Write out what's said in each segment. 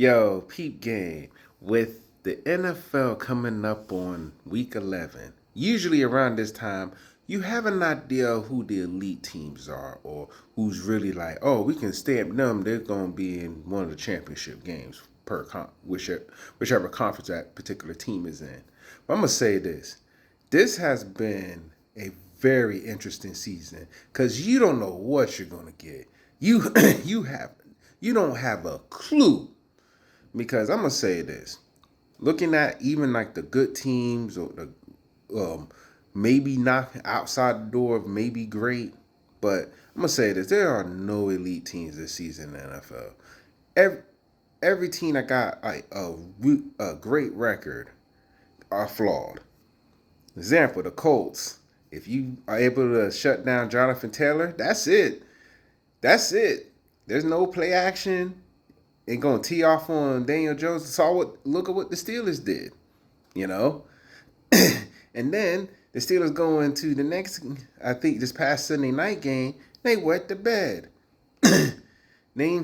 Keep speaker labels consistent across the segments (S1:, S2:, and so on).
S1: Yo, peep game. With the NFL coming up on week 11, usually around this time, you have an idea of who the elite teams are or who's really like, oh, we can stamp them. They're going to be in one of the championship games whichever conference that particular team is in. But I'm going to say this. This has been a very interesting season because you don't know what you're going to get. You you don't have a clue because I'm gonna say this: looking at even like the good teams or the maybe not outside the door of maybe great, but I'm gonna say this: there are no elite teams this season in the NFL. Every every team that got like a great record are flawed. Example: the Colts. If you are able to shut down Jonathan Taylor, that's it. That's it. There's no play action. Ain't gonna tee off on Daniel Jones. Look at what the Steelers did, you know. And then the Steelers go into the next, I think this past Sunday night game, they wet the bed. They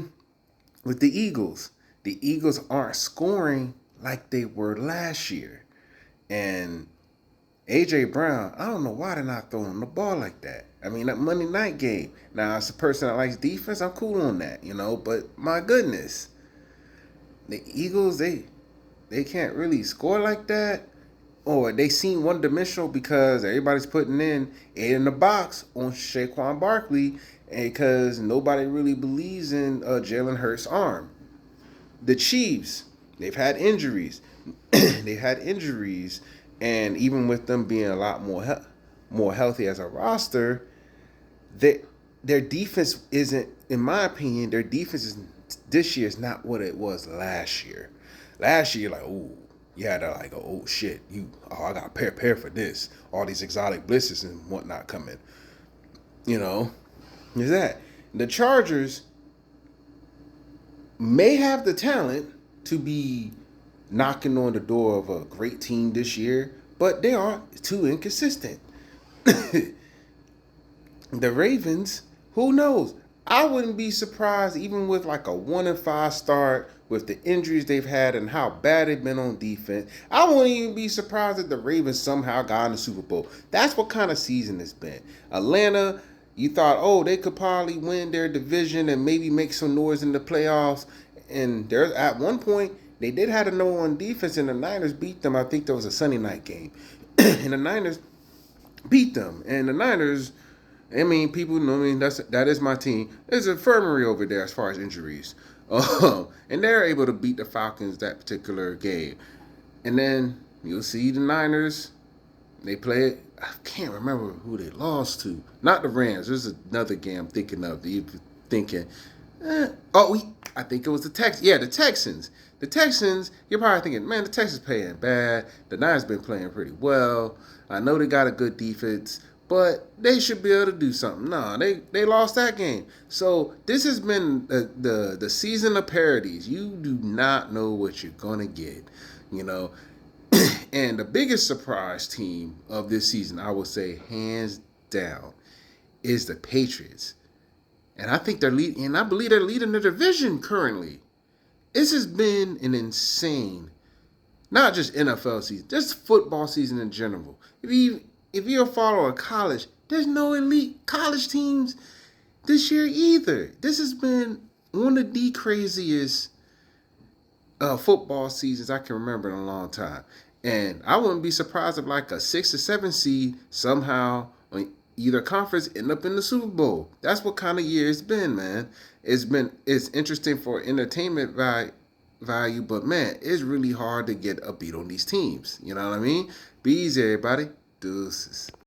S1: with the Eagles. The Eagles aren't scoring like they were last year, and AJ Brown, I don't know why they're not throwing the ball like that. I mean, that Monday night game. Now, as a person that likes defense, I'm cool on that, But my goodness, the Eagles, they can't really score like that, or they seem one dimensional because everybody's putting in 8 in the box on Saquon Barkley, and because nobody really believes in Jalen Hurts' arm. The Chiefs, they've had injuries. They've had injuries, and even with them being a lot more healthy as a roster, they, their defense isn't, in my opinion, their defense is this year is not what it was last year. Last year, like, ooh, you had to like, oh shit, I got to prepare for this. All these exotic blitzes and whatnot coming. You know, is that the Chargers may have the talent to be knocking on the door of a great team this year, but they are too inconsistent. The Ravens, who knows? I wouldn't be surprised even with like a 1-5 start with the injuries they've had and how bad they've been on defense. I wouldn't even be surprised if the Ravens somehow got in the Super Bowl. That's what kind of season it's been. Atlanta, you thought, oh, they could probably win their division and maybe make some noise in the playoffs. And there's at one point they did have a no one defense, and the Niners beat them. I think there was a Sunday night game, and the Niners beat them. And the Niners, I mean, people know. I mean, that is my team. There's an infirmary over there as far as injuries, and they're able to beat the Falcons that particular game. And then you'll see the Niners. They play. I can't remember who they lost to. Not the Rams. There's another game I'm thinking of. You thinking, I think it was the Texans. Yeah, the Texans. The Texans, you're probably thinking, man, the Texans playing bad. The Niners been playing pretty well. I know they got a good defense, but they should be able to do something. No, they lost that game. So this has been the season of parodies. You do not know what you're gonna get, you know. And the biggest surprise team of this season, I would say, hands down, is the Patriots. And I think I believe they're leading the division currently. This has been an insane, not just NFL season, just football season in general. If you're a follower of college, there's no elite college teams this year either. This has been one of the craziest football seasons I can remember in a long time. And I wouldn't be surprised if like a 6 or 7 seed somehow on either conference end up in the Super Bowl. That's what kind of year it's been, man. It's interesting for entertainment value, but man, it's really hard to get a beat on these teams. You know what I mean? Be easy, everybody. Deuces.